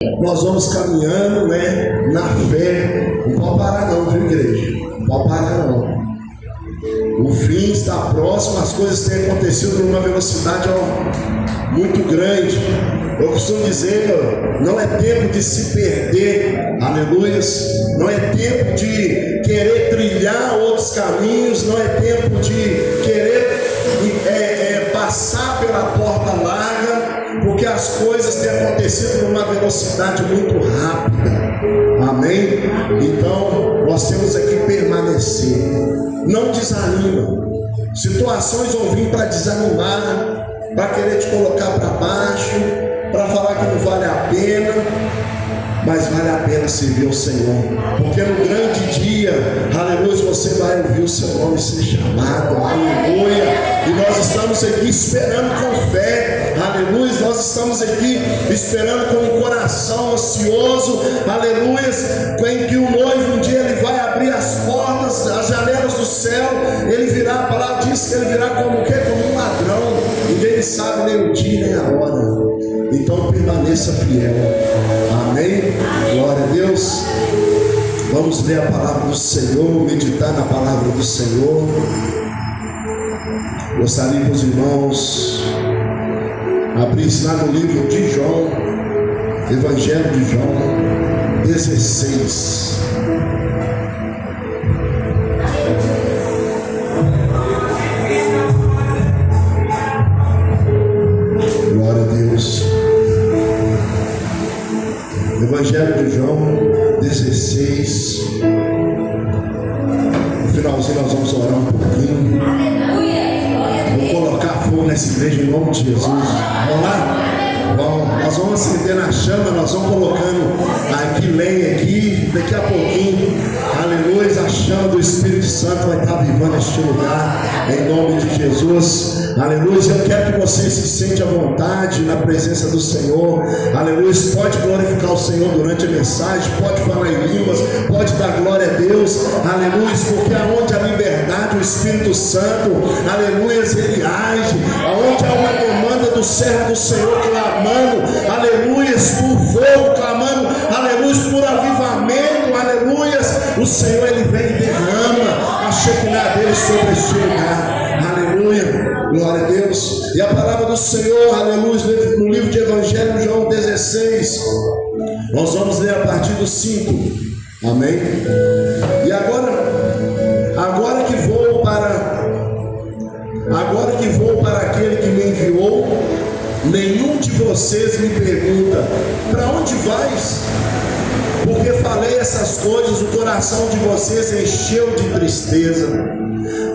Nós vamos caminhando, na fé. Não pode parar não, viu, igreja? Não pode parar não. O fim está próximo, as coisas têm acontecido numa velocidade muito grande. Eu costumo dizer, não é tempo de se perder, aleluias. Não é tempo de querer trilhar outros caminhos, não é tempo de querer passar pela porta larga, porque as coisas têm acontecido numa velocidade muito rápida. Amém? Então nós temos aqui permanecer. Não desanima. Situações vão vir para desanimar, para querer te colocar para baixo, para falar que não vale a pena. Mas vale a pena servir ao Senhor, porque no grande dia, aleluia, você vai ouvir o seu nome ser chamado, aleluia. E nós estamos aqui esperando com fé, aleluia. Nós estamos aqui esperando com um coração ansioso, aleluia, em que o noivo um dia ele vai abrir as portas, as janelas do céu. Ele virá, a palavra diz que ele virá como o quê? Como um ladrão. Ninguém sabe nem o dia nem a hora. Então permaneça fiel. Amém? Glória a Deus. Vamos ler a palavra do Senhor, meditar na palavra do Senhor. Gostaria que os irmãos abrissem lá no livro de João, Evangelho de João 16. Glória a Deus. Evangelho de João 16. No finalzinho nós vamos orar um pouquinho. Vou colocar fogo nessa igreja em nome de Jesus. Vamos lá? Bom, nós vamos acender na chama, nós vamos colocando aqui lenha aqui, daqui a pouquinho, aleluia, a chama do Espírito Santo vai estar vivando este lugar, em nome de Jesus, aleluia. Eu quero que você se sente à vontade na presença do Senhor, aleluia. Pode glorificar o Senhor durante a mensagem, pode falar em línguas, pode dar glória a Deus, aleluia, porque aonde há liberdade, o Espírito Santo, aleluia, ele age, aonde há uma demanda do servo do Senhor clamando, aleluia, por fogo, clamando, aleluia, por avivamento, aleluia, o Senhor ele vem e derrama a Shekinah dele sobre este lugar, aleluia, glória a Deus. E a palavra do Senhor, aleluia, no livro de Evangelho de João 16, nós vamos ler a partir do 5, amém? E agora que vou para aquele que me enviou, nenhum de vocês me pergunta: para onde vais? Porque falei essas coisas, o coração de vocês encheu de tristeza.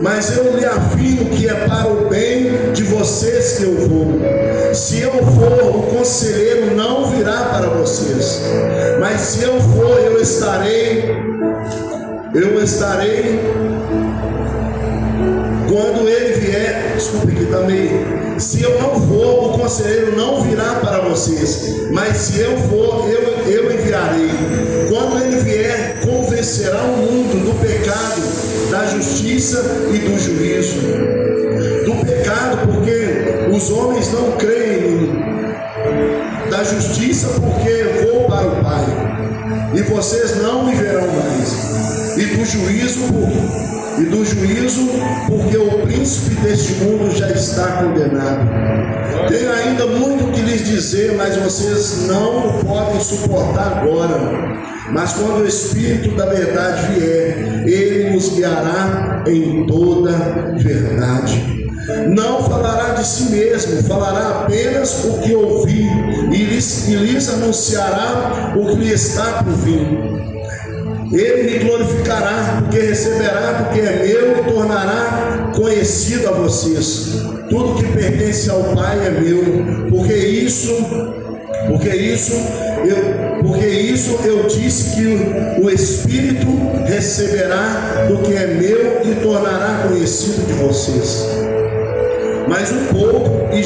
Mas eu lhe afirmo que é para o bem de vocês que eu vou. Se eu for, o conselheiro não virá para vocês. Mas se eu for, eu estarei quando ele vier. Desculpe aqui também. Se eu não for, o conselheiro não virá para vocês. Mas se eu for, eu enviarei. Quando ele vier, convencerá o mundo do pecado, da justiça e do juízo. Do pecado, porque os homens não creem em mim. Da justiça, porque vou para o Pai e vocês não me verão mais. E do juízo, porque o príncipe deste mundo já está condenado. Tenho ainda muito que lhes dizer, mas vocês não o podem suportar agora. Mas quando o Espírito da verdade vier, ele nos guiará em toda verdade. Não falará de si mesmo, falará apenas o que ouviu, e lhes anunciará o que lhe está por vir. Ele me glorificará, porque receberá, porque é meu, e tornará conhecido a vocês. Tudo que pertence ao Pai é meu. Porque isso eu disse que o Espírito receberá do que é meu e tornará conhecido de vocês. Mas um pouco e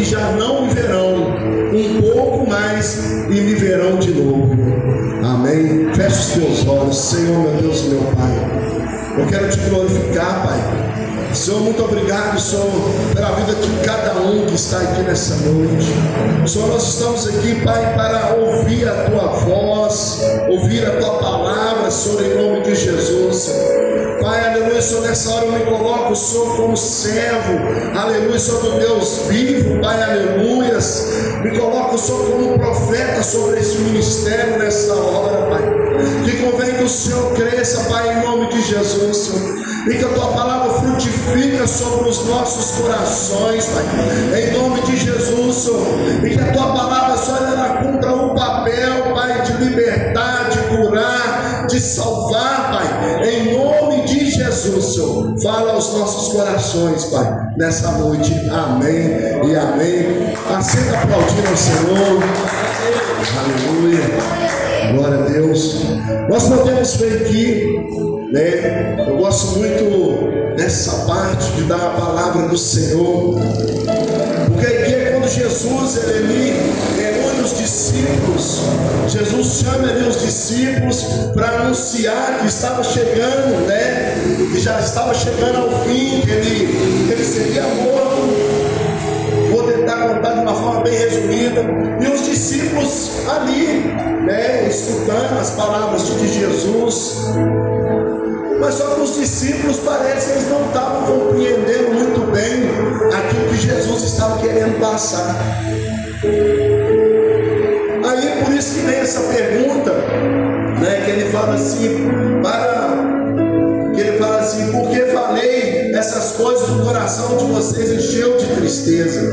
já não me verão, um pouco mais e me verão de novo. Amém? Feche os teus olhos. Senhor, meu Deus, meu Pai, eu quero te glorificar, Pai, Senhor, muito obrigado, Senhor, pela vida de cada um que está aqui nessa noite. Senhor, nós estamos aqui, Pai, para ouvir a Tua voz, ouvir a Tua palavra, Senhor, em nome de Jesus. Pai, aleluia, Senhor, nessa hora eu me coloco, Senhor, como servo, aleluia, Senhor, do Deus vivo, Pai, aleluias. Me coloco, Senhor, como profeta sobre esse ministério nessa hora, Pai. Que convém que o Senhor cresça, Pai, em nome de Jesus, Senhor. E que a Tua palavra frutifica sobre os nossos corações, Pai, em nome de Jesus, Senhor. E que a Tua palavra, Senhor, ela cumpra um papel, Pai, de libertar, de curar, de salvar, Pai, em nome de Jesus, Senhor. Fala aos nossos corações, Pai, nessa noite. Amém e amém. Aceita aplaudir ao Senhor. Aleluia. Glória a Deus. Nós podemos ver aqui, né? Eu gosto muito dessa parte de dar a palavra do Senhor, porque aqui é quando Jesus ele reúne os discípulos. Jesus chama ali os discípulos para anunciar que estava chegando, né? Que já estava chegando ao fim, que ele seria morto. Vou tentar contar de uma forma bem resumida. E os discípulos ali, né, escutando as palavras de Jesus. Mas só que os discípulos parece que eles não estavam compreendendo muito bem aquilo que Jesus estava querendo passar. Aí por isso que vem essa pergunta, né, que ele fala assim, por que falei essas coisas, o coração de vocês encheu de tristeza?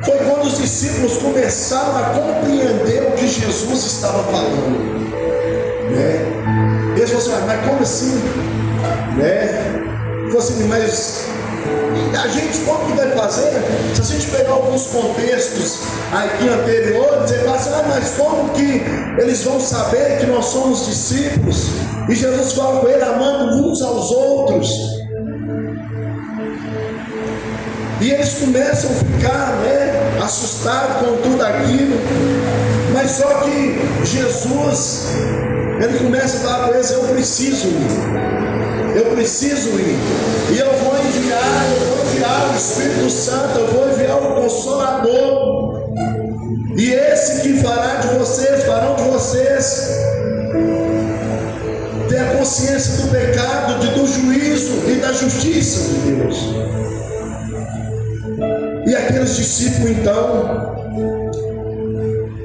Foi quando os discípulos começaram a compreender o que Jesus estava falando, né? Eles falaram assim, mas como assim? Né? Falou assim, mas a gente como que vai fazer? Se a gente pegar alguns contextos aqui anteriores, ele fala assim, mas como que eles vão saber que nós somos discípulos? E Jesus fala com ele, amando uns aos outros. E eles começam a ficar, né, assustados com tudo aquilo. Mas só que Jesus, ele começa a falar com eles, eu preciso ir. E eu vou enviar o Espírito Santo, eu vou enviar o Consolador. E esse que farão de vocês ter a consciência do pecado, do juízo e da justiça de Deus. E aqueles discípulos então,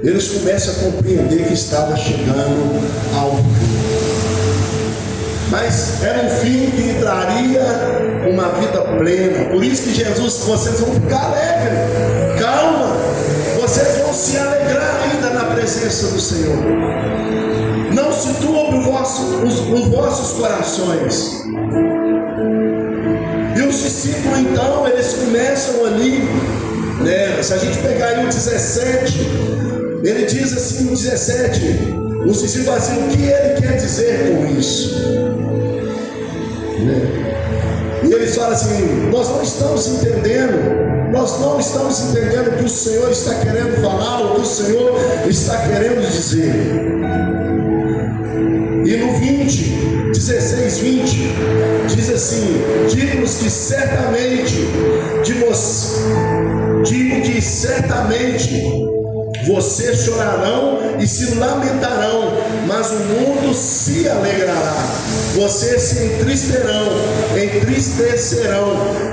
eles começam a compreender que estava chegando ao fim. Mas era um fim que traria uma vida plena. Por isso que Jesus, vocês vão ficar alegres. Calma, vocês vão se alegrar ainda na presença do Senhor. Não se turbe os vossos corações. E os discípulos então, eles começam ali, né? Se a gente pegar aí o 17, ele diz assim no 17, os discípulos falam assim, o que ele quer dizer com isso? Né? E eles falam assim, nós não estamos entendendo o que o Senhor está querendo falar, o que o Senhor está querendo dizer. E no 16, 20, diz assim, digo que certamente vocês chorarão e se lamentarão, mas o mundo se alegrará. Vocês se entristecerão,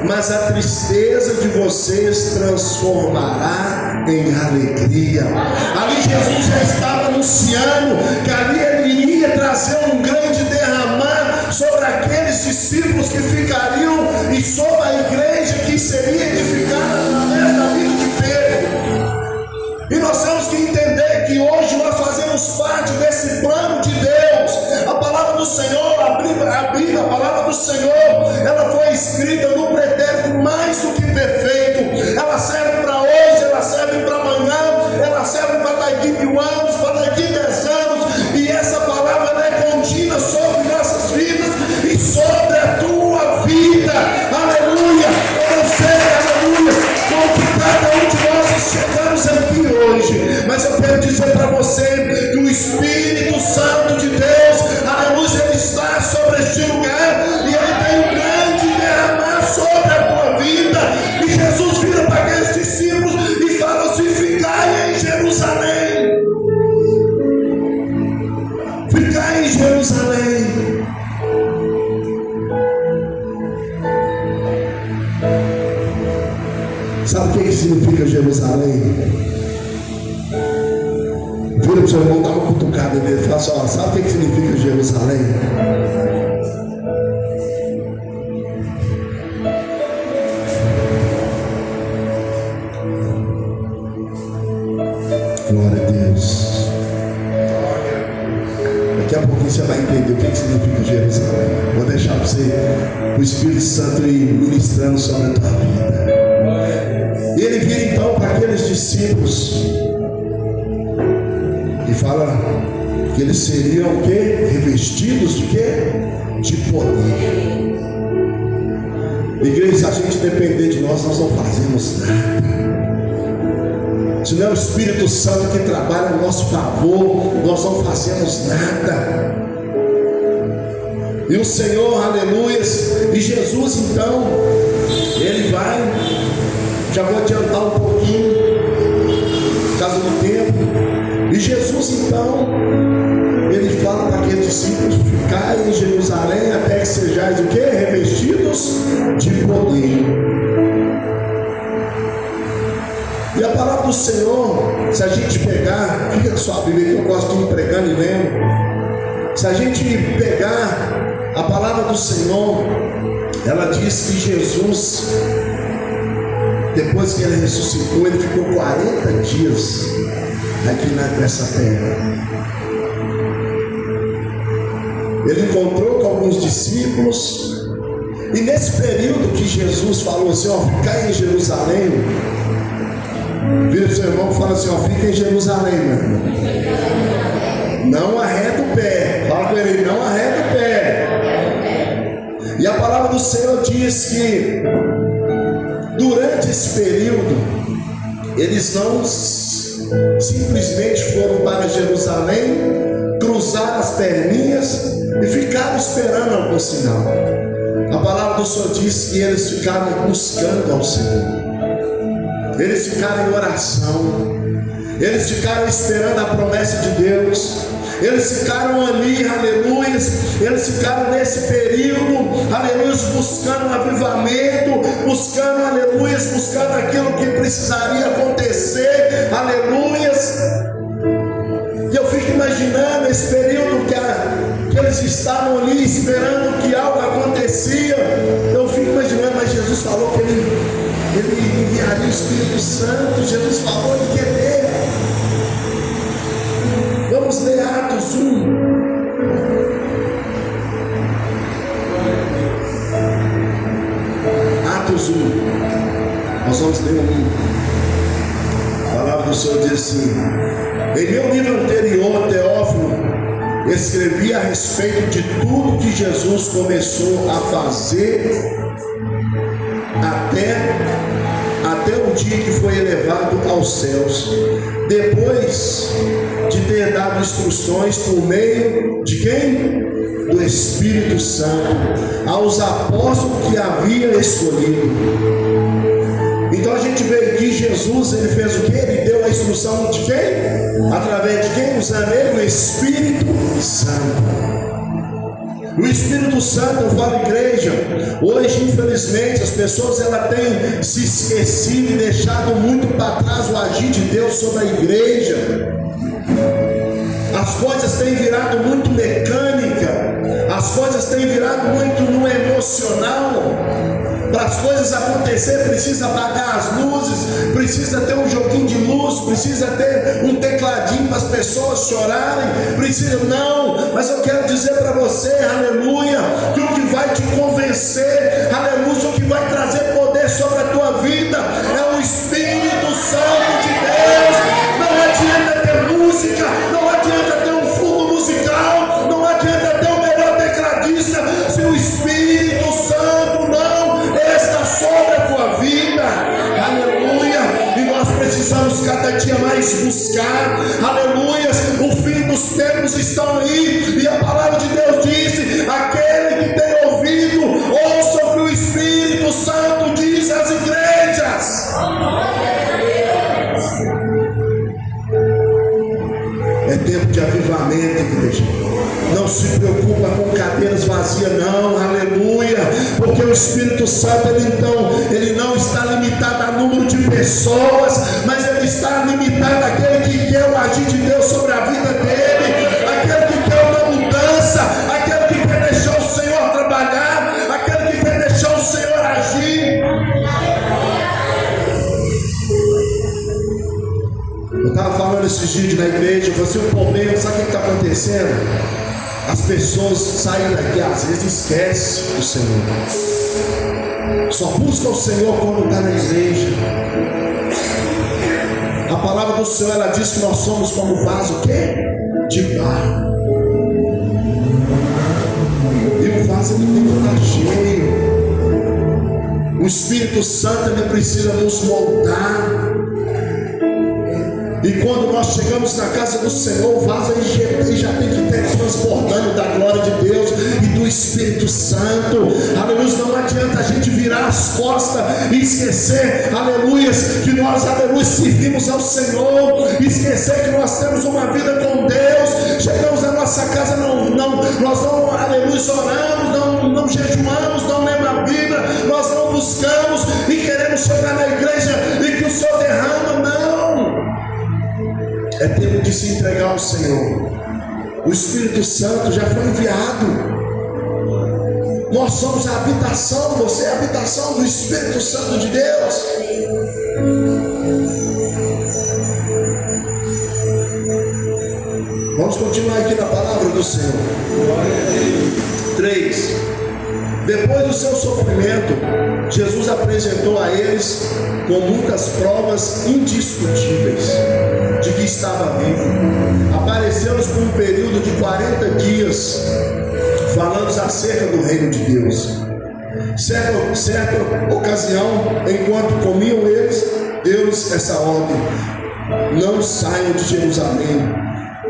mas a tristeza de vocês transformará em alegria. Ali Jesus já estava anunciando que ali ele iria trazer um grande derramar sobre aqueles discípulos que ficariam e sobre a igreja que seria edificada através da vida de Pedro. E nós temos que entender que hoje nós fazemos parte desse plano de Deus. A palavra do Senhor, a Bíblia, a palavra do Senhor, ela foi escrita no pretérito mais do que perfeito. Ela serve para hoje, ela serve para amanhã, ela serve para daqui 1000 anos, para daqui 10 anos. E essa palavra ela é contínua sobre nossas vidas e sobre a tua vida. Aleluia! Eu sei, aleluia, com que cada um de nós chegamos aqui hoje, mas eu quero dizer para você que o Espírito Santo de Deus, aleluia, ele está sobre este lugar e ele tem um grande derramamento. Jerusalém. Vira para o seu irmão, dá uma cutucada nele e fala assim: ó, sabe o que significa Jerusalém? Glória a Deus. Daqui a pouquinho você vai entender o que significa Jerusalém. Vou deixar para você, o Espírito Santo ir ministrando sobre a tua vida. E ele vira então para aqueles discípulos e fala que eles seriam o quê? Revestidos de quê? De poder. Igreja, se a gente depender de nós não fazemos nada. Se não é o Espírito Santo que trabalha a nosso favor, nós não fazemos nada. E o Senhor, aleluias, e Jesus então, ele vai, já vou adiantar um pouquinho, por causa do tempo. E Jesus então, ele fala para aqueles discípulos: ficai em Jerusalém até que sejais o quê? Revestidos de poder. E a palavra do Senhor, se a gente pegar, fica com sua Bíblia que eu gosto de ir pregando e lendo. Se a gente pegar a palavra do Senhor, ela diz que Jesus, depois que ele ressuscitou, ele ficou 40 dias aqui nessa terra. Ele encontrou com alguns discípulos, e nesse período que Jesus falou assim: ó, ficai em Jerusalém, vira o seu irmão e fala assim: ó, fica em Jerusalém, meu irmão. Não arreda o pé. Fala com ele: não arreda o pé. E a palavra do Senhor diz que durante esse período eles não simplesmente foram para Jerusalém, cruzaram as perninhas e ficaram esperando algum sinal. A palavra do Senhor diz que eles ficaram buscando ao Senhor. Eles ficaram em oração, eles ficaram esperando a promessa de Deus, eles ficaram ali, aleluia, eles ficaram nesse período, aleluia, buscando um avivamento, buscando, aleluia, buscando aquilo que precisaria acontecer, aleluia. E eu fico imaginando esse período que eles estavam ali esperando que algo acontecia. Eu fico imaginando, mas Jesus falou que ele enviaria o Espírito Santo. Jesus falou, ele quer ver. Vamos ler Atos 1. Atos 1. Nós vamos ler a palavra do Senhor diz assim: em meu livro anterior, Teófilo, escrevi a respeito de tudo que Jesus começou a fazer até o dia que foi elevado aos céus, depois de ter dado instruções por meio de quem? Do Espírito Santo, aos apóstolos que havia escolhido. Então a gente vê que Jesus, ele fez o que? Ele deu a instrução de quem? Através de quem? Usando ele o Espírito Santo. O Espírito Santo, eu falo, igreja, hoje infelizmente as pessoas elas têm se esquecido e deixado muito para trás o agir de Deus sobre a igreja. As coisas têm virado muito mecânica, as coisas têm virado muito no emocional. Para as coisas acontecer precisa apagar as luzes, precisa ter um joguinho de luz, precisa ter um tecladinho para as pessoas chorarem, precisa, não, mas eu quero dizer para você, aleluia, que o que vai te convencer, aleluia, o que vai trazer poder sobre a tua vida é o Espírito Santo de Deus. Não adianta ter música, não adianta ter um fundo musical, não adianta ter o melhor tecladista se o Espírito Santo não está sobre a tua vida, aleluia. E nós precisamos cada dia mais buscar, aleluia. O fim dos tempos estão aí, e a palavra de Deus diz: aquele que tem ouvido, ouça o que o Espírito Santo diz às igrejas. É tempo de avivamento, igreja. Não se preocupa com cadeiras vazias, não, aleluia, porque o Espírito Santo, ele não está limitado a número de pessoas, mas ele está limitado àquele que quer o agir de Deus sobre a vida dele, aquele que quer uma mudança, aquele que quer deixar o Senhor trabalhar, aquele que quer deixar o Senhor agir. Eu estava falando esses dias na igreja, você um problema, sabe o que está acontecendo? As pessoas saem daqui, às vezes esquecem do Senhor, só buscam o Senhor quando está na igreja. A palavra do Senhor, ela diz que nós somos como vaso de barro, e o vaso ele tem que estar cheio. O Espírito Santo ele precisa nos moldar. E quando nós chegamos na casa do Senhor, o vaso ele já tem que estar transbordando da glória de Deus e do Espírito Santo. Aleluia, não adianta a gente virar as costas e esquecer, aleluia, que nós, aleluia, servimos ao Senhor, esquecer que nós temos uma vida com Deus. Chegamos na nossa casa, nós não, aleluia, oramos, não jejuamos, não lemos a Bíblia, nós não buscamos e queremos chegar na igreja e que o Senhor derrama, não. É tempo de se entregar ao Senhor. O Espírito Santo já foi enviado. Nós somos a habitação, você é a habitação do Espírito Santo de Deus. Vamos continuar aqui na palavra do Senhor. 3. Depois do seu sofrimento, Jesus apresentou a eles com muitas provas indiscutíveis de que estava vivo. Apareceu-lhes por um período de 40 dias, falando acerca do reino de Deus. Certa ocasião, enquanto comiam eles, deu-lhes essa ordem: não saiam de Jerusalém,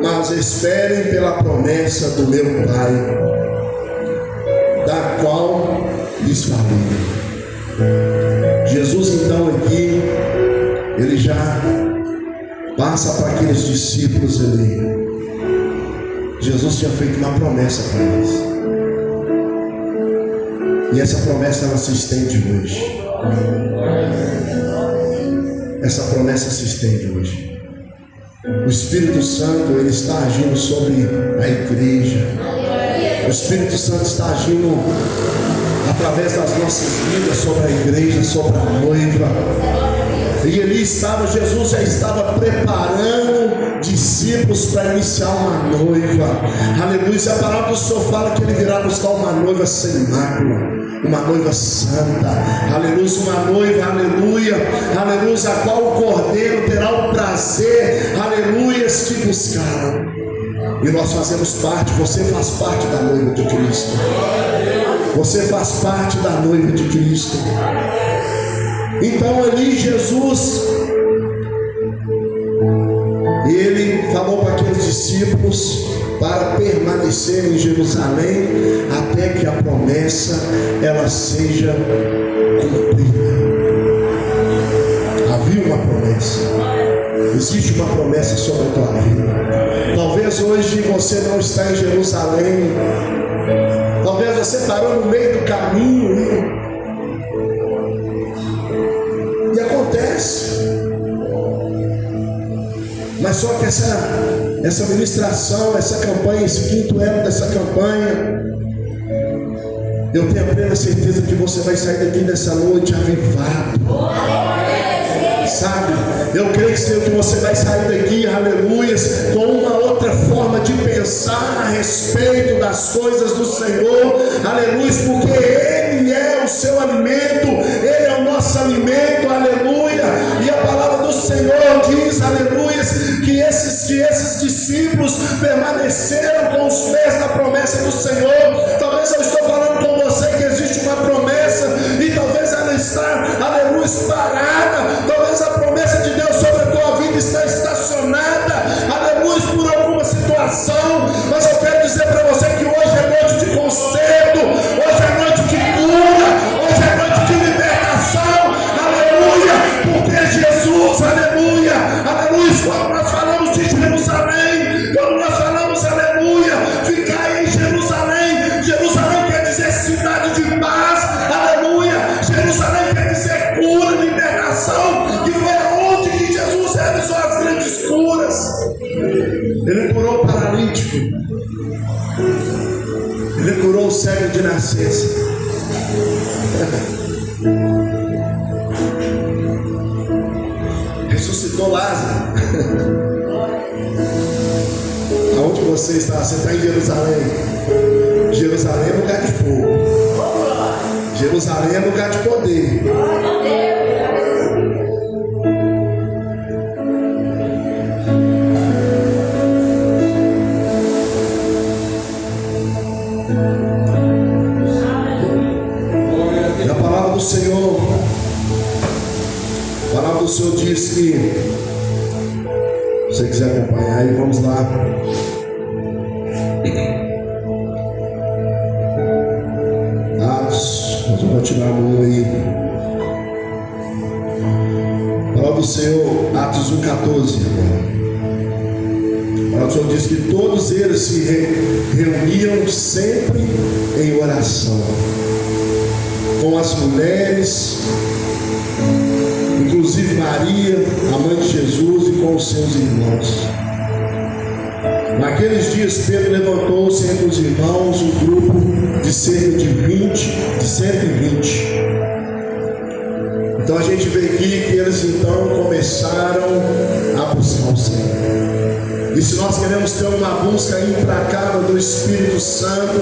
mas esperem pela promessa do meu Pai, da qual lhes falei. Jesus então aqui, ele já passa para aqueles discípulos ali. Jesus tinha feito uma promessa para eles, e essa promessa ela se estende hoje. Essa promessa se estende hoje. O Espírito Santo ele está agindo sobre a igreja. O Espírito Santo está agindo através das nossas vidas sobre a igreja, sobre a noiva. E Jesus já estava preparando discípulos para iniciar uma noiva. Aleluia. A palavra do Senhor fala que ele virá buscar uma noiva sem mácula, uma noiva santa. Aleluia. Uma noiva, aleluia, aleluia, a qual o Cordeiro terá o prazer, aleluia, de buscar. E nós fazemos parte, você faz parte da noiva de Cristo. Você faz parte da noiva de Cristo. Então ali Jesus, ele falou para aqueles discípulos para permanecer em Jerusalém até que a promessa ela seja cumprida. Havia uma promessa, existe uma promessa sobre a tua vida. Talvez hoje você não está em Jerusalém, talvez você parou no meio do caminho e acontece. Mas só que essa ministração, essa campanha, esse 5º ano dessa campanha, eu tenho a plena certeza que você vai sair daqui nessa noite avivado. Sabe, eu creio que você vai sair daqui, aleluia, com uma outra forma de pensar a respeito das coisas do Senhor, aleluia, porque Ele é o seu alimento, Ele é o nosso alimento, aleluia. E a palavra do Senhor diz, aleluia, que esses discípulos permaneceram com os pés na promessa do Senhor. Talvez eu estou falando com você que existe uma promessa e talvez ela está, aleluia, parada. Talvez a promessa de Deus sobre a tua vida está estacionada, aleluia, por alguma situação. Mas eu quero dizer para você que hoje é noite de conserto, hoje é noite de cura, hoje é noite de libertação, aleluia, porque Jesus, aleluia, aleluia, quando nós falamos de Jerusalém, quando nós falamos, aleluia, ficar em Jerusalém, paralítico. Ele curou o cego de nascença. Ressuscitou Lázaro. Aonde você está? Você está em Jerusalém. Jerusalém é lugar de fogo. Jerusalém é lugar de poder. E a palavra do Senhor, diz que, se você quiser acompanhar aí, vamos lá. Atos, nós vamos continuar no aí. A palavra do Senhor, Atos 1,14 agora. A palavra do Senhor diz que todos eles se reuniam sempre em oração, com as mulheres, inclusive Maria, a mãe de Jesus, e com os seus irmãos. Naqueles dias Pedro levantou-se entre os irmãos um grupo de cerca de 120. Então a gente vê aqui que eles então começaram a buscar o Senhor. E se nós queremos ter uma busca implacável do Espírito Santo,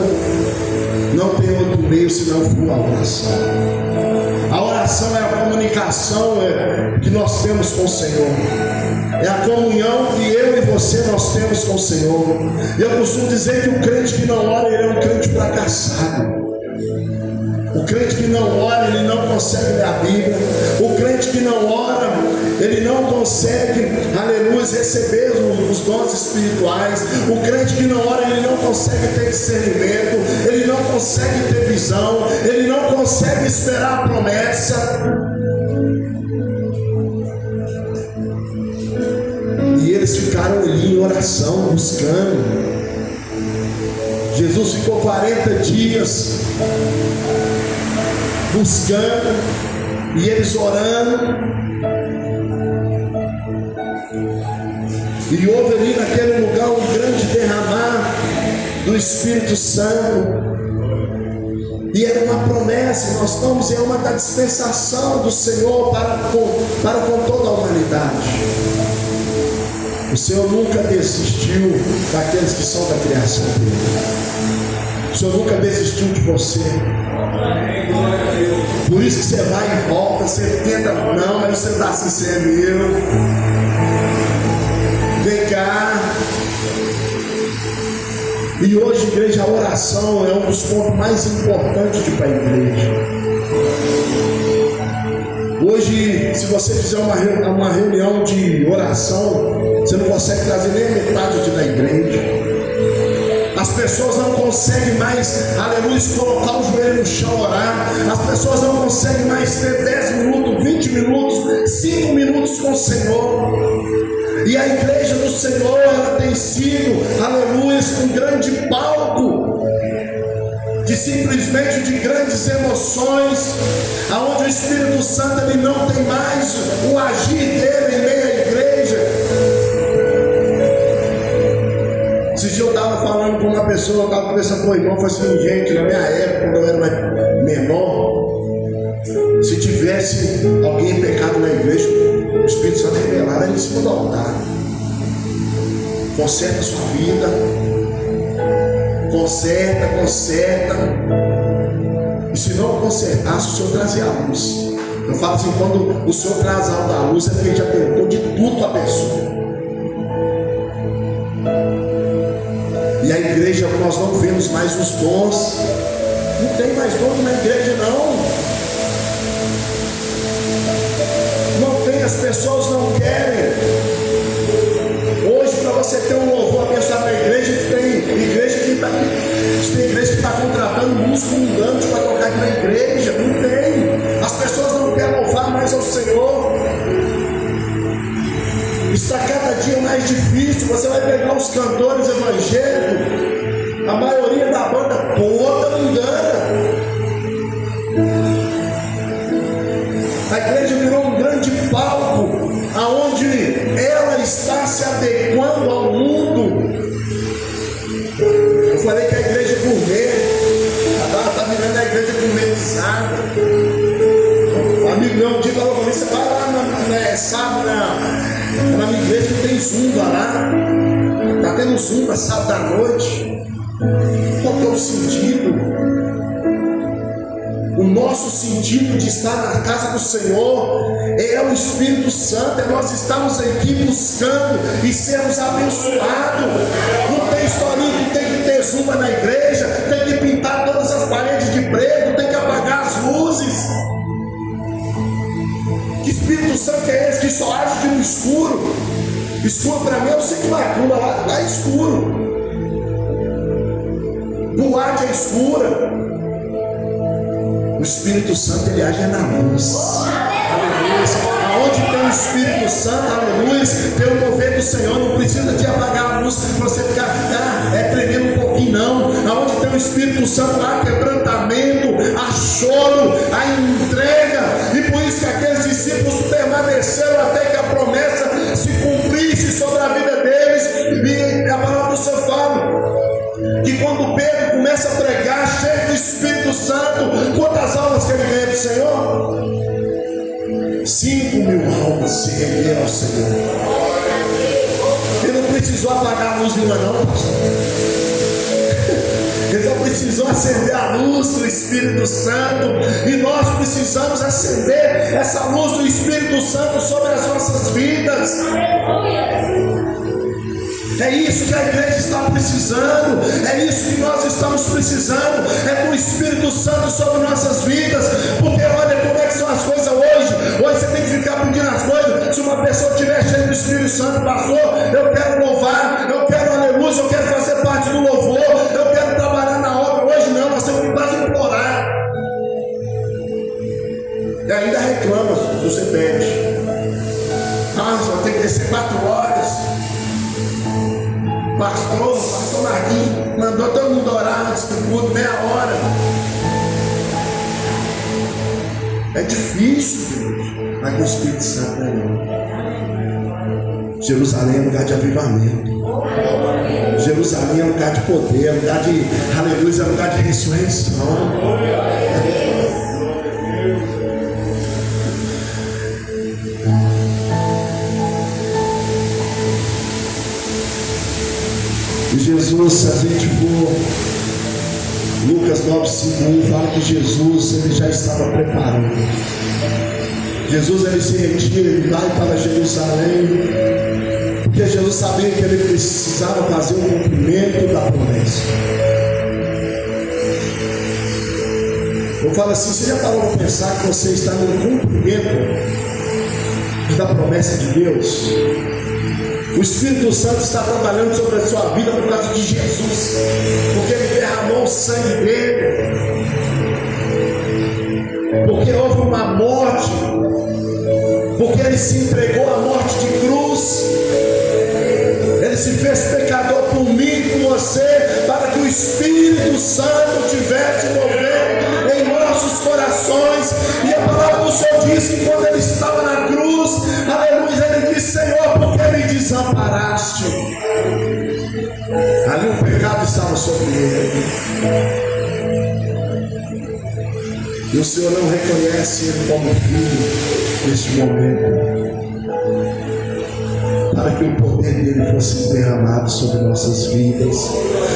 não tem outro meio senão a oração. A oração é a comunicação que nós temos com o Senhor. É a comunhão que eu e você nós temos com o Senhor. E eu costumo dizer que o crente que não ora, ele é um crente fracassado. O crente que não ora, ele não consegue ler a Bíblia. O crente que não ora, ele não consegue, aleluia, receber os dons espirituais. O crente que não ora, ele não consegue ter discernimento, ele não consegue ter visão, ele não consegue esperar a promessa. E eles ficaram ali em oração, buscando. Jesus ficou 40 dias buscando, e eles orando. E houve ali naquele lugar um grande derramar do Espírito Santo. E era uma promessa, nós estamos em uma da dispensação do Senhor para com toda a humanidade. O Senhor nunca desistiu daqueles que são da criação dele. O Senhor nunca desistiu de você. Por isso que você vai e volta, você tenta, não, mas você está assim, você é meu. Vem cá. E hoje, igreja, a oração é um dos pontos mais importantes de ir para a igreja. Hoje, se você fizer uma reunião de oração, você não consegue trazer nem a metade da igreja. As pessoas não conseguem mais, aleluia, colocar o joelho no chão, orar. As pessoas não conseguem mais ter 10 minutos, 20 minutos, 5 minutos com o Senhor. E a igreja do Senhor, ela tem sido, aleluia, um grande palco de simplesmente de grandes emoções, aonde o Espírito Santo ele não tem mais o agir dele em meio à igreja. Esse dia eu estava falando com uma pessoa, eu estava conversando com o irmão, falei assim, gente, na minha época, quando eu era mais menor, se tivesse alguém em pecado na igreja, o Espírito Santo revelava em cima do altar. Conserta a sua vida, conserta. E se não consertasse, o Senhor trazia a luz. Eu falo assim, quando o Senhor traz algo da luz, é porque ele já tentou de tudo com a pessoa. E a igreja, nós não vemos mais os dons. Não tem mais dons na igreja, não. Não tem, as pessoas não querem. Hoje, para você ter um louvor abençoado na igreja, tem igreja que está contratando músico mundante para tocar aqui na igreja. Não tem. As pessoas não querem louvar mais ao Senhor. Está cada dia mais difícil. Você vai pegar os cantores evangélicos, a maioria da banda toda mundana. A igreja virou um grande palco, aonde ela está se adequando ao mundo. Um amigo meu um dia falou para mim: você vai lá sábado na minha igreja que tem zumba lá. Está tendo zumba sábado à noite. Qual que é o sentido? O nosso sentido de estar na casa do Senhor é o Espírito Santo, é nós estamos aqui buscando e sermos abençoados. Não tem historinha que tem que ter zumba na igreja, tem que pintar todas as paredes de preto, tem que apagar as luzes. Que Espírito Santo é esse que só age no escuro? Escuro para mim é o ciclo macumba, lá é escuro. Boate é escura. O Espírito Santo ele age na luz. Aleluia. Aonde tem o Espírito Santo, aleluia, pelo mover do Senhor, não precisa de apagar a luz para você ficar tremendo um pouquinho, não. Aonde tem o Espírito Santo, há quebrantamento, há choro, há entrega. E por isso que aqueles discípulos permaneceram até que a promessa se cumprisse sobre a vida deles. E a palavra do Senhor fala que quando Pedro começa a pregar, cheio do Espírito Santo, quantas almas que ele ganha do Senhor? 5.000 almas se renderam ao Senhor. Ele não precisou apagar a luz nenhuma, não, pastor. Ele só precisou acender a luz do Espírito Santo. E nós precisamos acender essa luz do Espírito Santo sobre as nossas vidas. É isso que a igreja está precisando, é isso que nós estamos precisando, é do Espírito Santo sobre nossas vidas, porque olha como é que são as coisas hoje você tem que ficar pedindo as coisas. Se uma pessoa estiver cheia do Espírito Santo, pastor, eu quero louvar, eu quero aleluia, eu quero fazer parte do louvor, eu quero trabalhar na obra, hoje não, nós temos que quase implorar, e ainda reclama se você pede, só tem que descer 4 horas. Pastor Marquinhos mandou todo mundo orar antes do culto, meia hora. É difícil, Deus, mas com o Espírito Santo não. Jerusalém é lugar de avivamento. Jerusalém é lugar de poder, é lugar de aleluia, é lugar de ressurreição. Jesus, se a gente for Lucas 9:5 fala que Jesus ele já estava preparando. Jesus ele se retira, ele vai para Jerusalém, porque Jesus sabia que ele precisava fazer o cumprimento da promessa. Eu falo assim: você já parou para pensar que você está no cumprimento da promessa de Deus? O Espírito Santo está trabalhando sobre a sua vida por causa de Jesus, porque ele derramou o sangue dele, porque houve uma morte, porque ele se entregou à morte de cruz, ele se fez pecador por mim e por você, para que o Espírito Santo tivesse movendo em nossos corações. E a palavra do Senhor diz que quando ele estava na cruz, aleluia, ele disse: Senhor, por que me desamparaste? Ali o pecado estava sobre ele, e o Senhor não reconhece ele como filho neste momento, para que o poder dele fosse derramado sobre nossas vidas.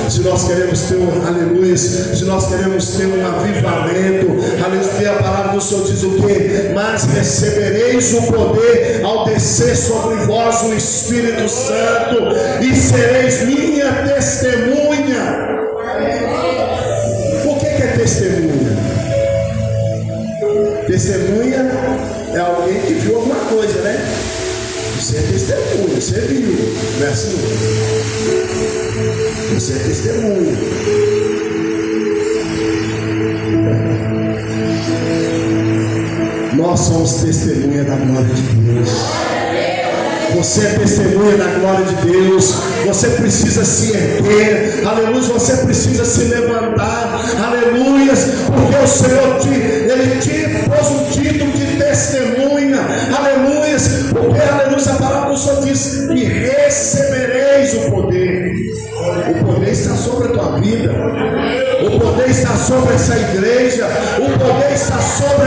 Se nós queremos ter um aleluia, se nós queremos ter um avivamento, aleluia, a palavra do Senhor diz o quê? Mas recebereis o poder ao descer sobre vós o Espírito Santo, e sereis minha testemunha. Por que é testemunha? Testemunha é alguém que viu alguma coisa, né? Você é testemunha, você viu, não é assim? Você é testemunha. Nós somos testemunha da glória de Deus. Você é testemunha da glória de Deus. Você precisa se erguer, aleluia. Você precisa se levantar, aleluia. Porque o Senhor ele te pôs um título de testemunha, aleluia. Porque, aleluia, a palavra do Senhor diz que recebereis o poder. O poder está sobre a tua vida, o poder está sobre essa igreja, o poder está sobre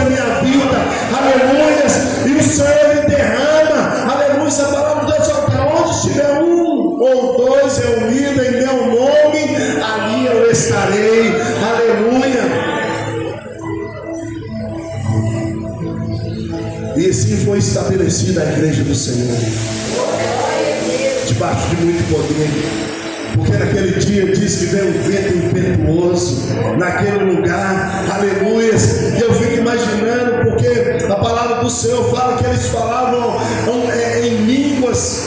reunida em meu nome, ali eu estarei. Aleluia. E assim foi estabelecida a igreja do Senhor, debaixo de muito poder. Porque naquele dia diz que veio um vento impetuoso naquele lugar, aleluia. E eu fico imaginando, porque a palavra do Senhor fala que eles falavam em línguas.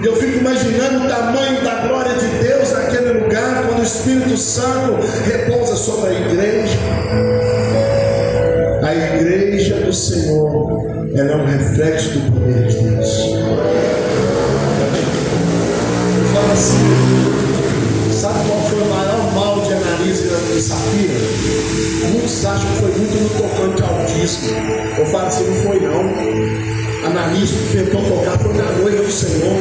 E eu fico imaginando o tamanho da glória de Deus naquele lugar, quando o Espírito Santo repousa sobre a igreja. A igreja do Senhor, ela é um reflexo do poder de Deus. Fala assim, sabe qual foi o maior mal de Ananias e Safira? Muitos acham que foi muito no tocante ao dízimo. Eu falo assim, não foi não. Ananias tentou tocar, foi na noiva do Senhor,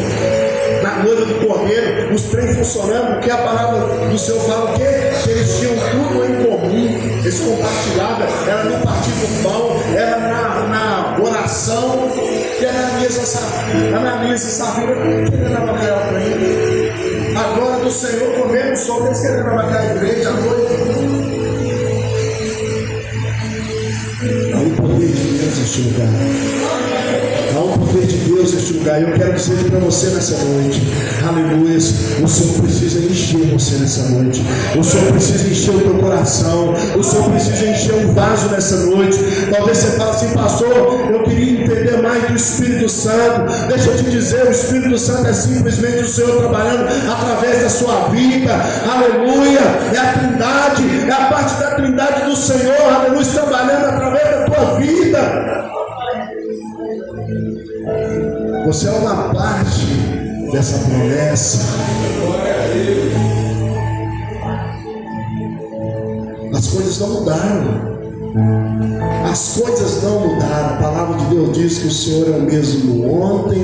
na noiva do Cordeiro, os trem funcionando, porque a palavra do Senhor fala o quê? Que eles tinham tudo em comum, eles compartilhavam, era no partir do pão, era na oração. Que Ananias e Safira querendo avacalhar para ele. Agora do Senhor comendo sobre eles querendo avacalhar a igreja à noite. Há um poder de Deus neste lugar. Há um poder de Deus neste lugar. Eu quero dizer para você nessa noite, aleluia, o Senhor precisa encher você nessa noite. O Senhor precisa encher o teu coração. O Senhor precisa encher um vaso nessa noite. Talvez você fale assim, pastor, eu queria entender mais do Espírito Santo. Deixa eu te dizer, o Espírito Santo é simplesmente o Senhor trabalhando através da sua vida. Aleluia, é a Trindade, é a parte da Trindade do Senhor, aleluia, trabalhando através da tua vida. Você é uma parte dessa promessa. As coisas não mudaram. As coisas não mudaram. A palavra de Deus diz que o Senhor é o mesmo ontem,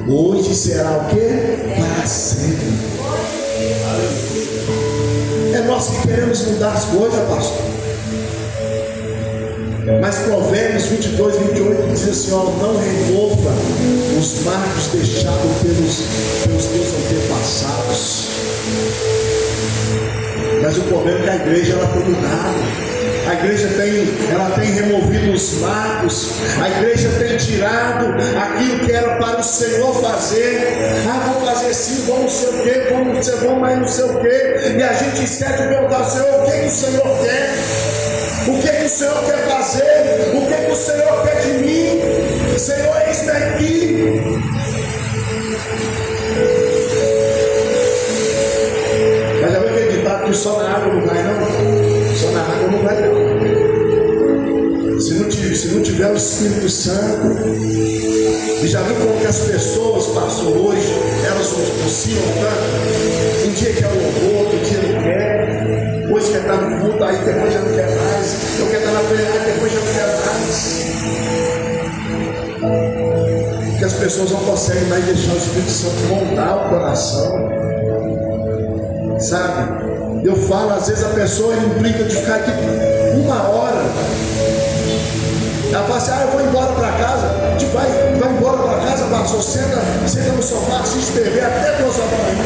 hoje e será o quê? Para sempre. É nós que queremos mudar as coisas, pastor. Mas Provérbios 22, 28 diz assim, ó, não remova os marcos deixados pelos teus antepassados. Mas o problema é que a igreja ela tem mudado. A igreja tem removido os marcos. A igreja tem tirado aquilo que era para o Senhor fazer. Ah, vou fazer assim, vou não sei o quê, vou mais não sei o quê. E a gente esquece de perguntar ao Senhor, o que o Senhor quer? O que o Senhor quer fazer? O que o Senhor quer de mim? Senhor, eis-me aqui. Mas já vou acreditar que só na água não vai, não. Só na água não vai, não. Se não tiver o Espírito Santo, e já viu como que as pessoas passam hoje, elas oscilam tanto? Um dia quer o louvor, outro dia não quer. Hoje quer estar no culto, aí depois já não quer mais. Eu quero estar na frente, aí depois já não quer mais. Porque as pessoas não conseguem mais deixar o Espírito Santo moldar o coração. Sabe? Eu falo, às vezes a pessoa implica de ficar aqui 1 hora. Ela fala assim, eu vou embora para casa. Tipo, vai embora para casa, pastor, senta no sofá, assiste TV até 2 horas da manhã.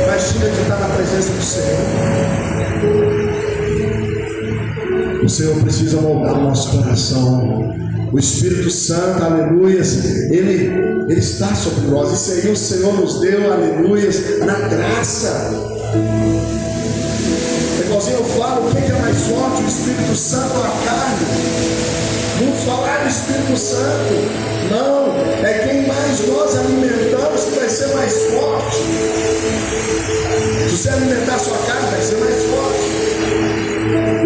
Mas chega de estar na presença do Senhor. O Senhor precisa moldar o nosso coração. O Espírito Santo, aleluia, ele está sobre nós. Isso aí o Senhor nos deu, aleluia, na graça. Igualzinho eu falo, o que é mais forte? O Espírito Santo ou a carne? Muitos falam do Espírito Santo. Não, é quem mais nós alimentamos que vai ser mais forte. Se você alimentar a sua carne, vai ser mais forte.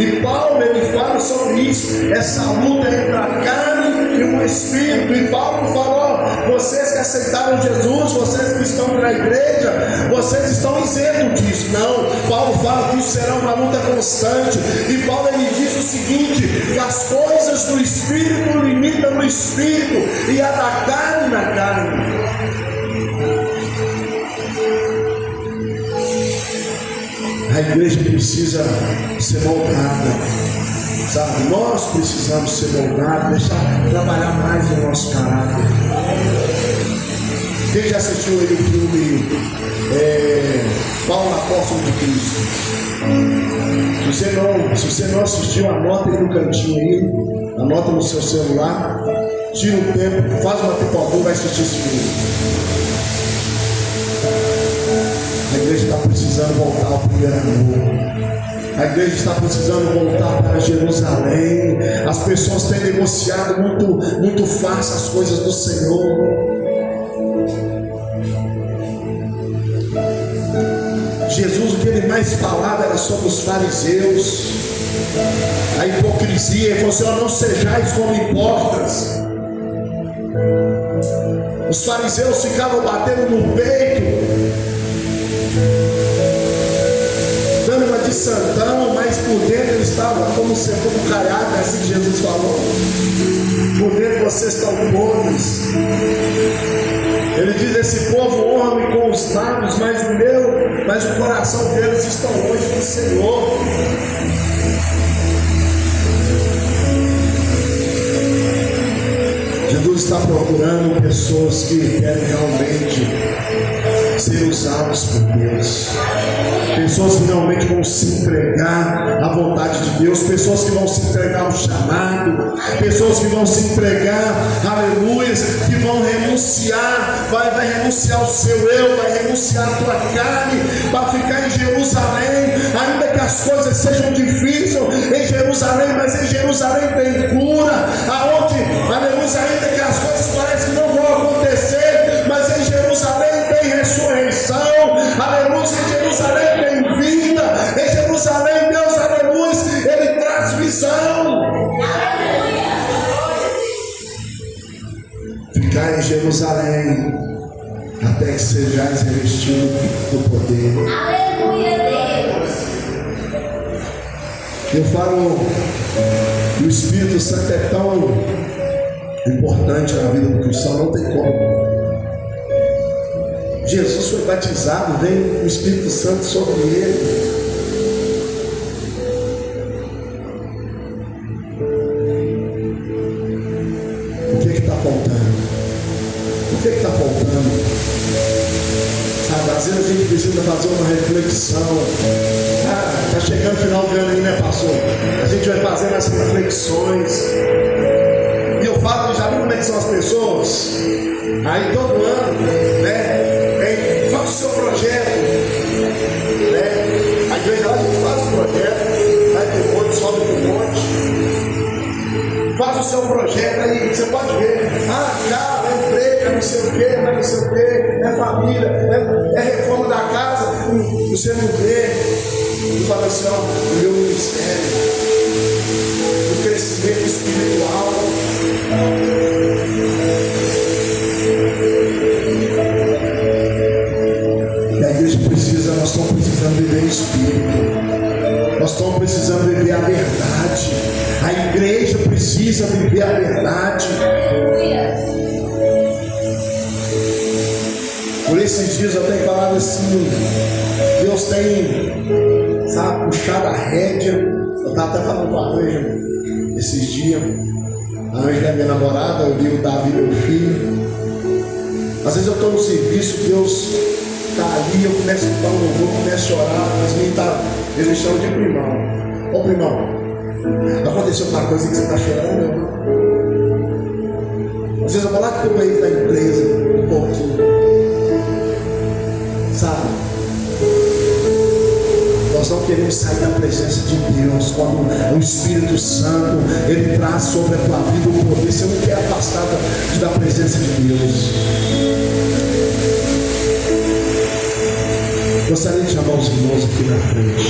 E Paulo, ele fala sobre isso, essa luta entre a carne e o Espírito. E Paulo falou, vocês que aceitaram Jesus, vocês que estão na igreja, vocês estão isentos disso. Não, Paulo fala que isso será uma luta constante. E Paulo, ele diz o seguinte, que as coisas do Espírito limitam no Espírito e a da carne na carne. A igreja precisa ser moldada, sabe? Nós precisamos ser moldados, deixar trabalhar mais o nosso caráter. Quem já assistiu aí o filme Paulo Apóstolo de Cristo? Se você não assistiu, anota aí no cantinho aí, anota no seu celular, tira um tempo, faz uma pipoca e vai assistir esse filme. A igreja está precisando voltar ao primeiro amor. A igreja está precisando voltar para Jerusalém. As pessoas têm negociado muito fácil as coisas do Senhor. Jesus, o que ele mais falava era sobre os fariseus, a hipocrisia. Ele falou assim: não sejais como hipócritas. Os fariseus ficavam batendo no peito, dando uma de santão, mas por dentro eles estavam como caiado, é assim que Jesus falou. Por dentro vocês estão podres. Ele diz: esse povo honra-me com os lábios, mas o coração deles está longe do Senhor. Jesus está procurando pessoas que querem realmente ser usadas por Deus, pessoas que realmente vão se entregar à vontade de Deus, pessoas que vão se entregar ao chamado, pessoas que vão se entregar, aleluia, que vão renunciar, vai renunciar ao seu eu, vai renunciar à tua carne, para ficar em Jerusalém, ainda que as coisas sejam difíceis em Jerusalém, mas em Jerusalém tem cura, aonde, aleluia, ainda que as coisas parecem que não vão acontecer, mas em Jerusalém tem ressurreição, aleluia, em Jerusalém tem vida, em Jerusalém Deus, aleluia, Ele traz visão. Ficar em Jerusalém até que sejais revestidos do poder. Aleluia, Deus. Eu falo que o Espírito Santo é tão importante na vida do cristão, não tem como. Jesus foi batizado, veio o Espírito Santo sobre ele. O que está faltando? O que está faltando? Sabe, às vezes a gente precisa fazer uma reflexão. Está chegando o final do ano aí, né, pastor? A gente vai fazendo as reflexões. E eu falo, já viu como é que são as pessoas? Aí todo ano, né? Faz o seu projeto, né? A igreja lá a gente faz o projeto, vai pro monte, sobe pro monte, faz o seu projeto aí, você pode ver, casa, é emprego, é não sei o que, é família, é reforma da casa, você não vê, e fala assim, ó, o meu ministério, o crescimento espiritual. Nós estamos precisando viver o Espírito, nós estamos precisando viver a verdade, a igreja precisa viver a verdade. Por esses dias eu tenho falado assim, Deus tem, sabe, puxado a rédea. Eu estava até falando com a Ângela esses dias. A Ângela é minha namorada, eu vi o Davi, meu filho. Às vezes eu estou no serviço, Deus está ali, eu começo a escutar um louvor, começo a orar, mas eles me chamam de primão. Ô primão, aconteceu uma coisa que você está chorando? Às vezes eu vou lá que eu ganhei da empresa, um pouquinho, sabe? Nós não queremos sair da presença de Deus. Quando o Espírito Santo Ele traz sobre a tua vida o poder, você não quer afastar da presença de Deus. Gostaria de chamar os irmãos aqui na frente.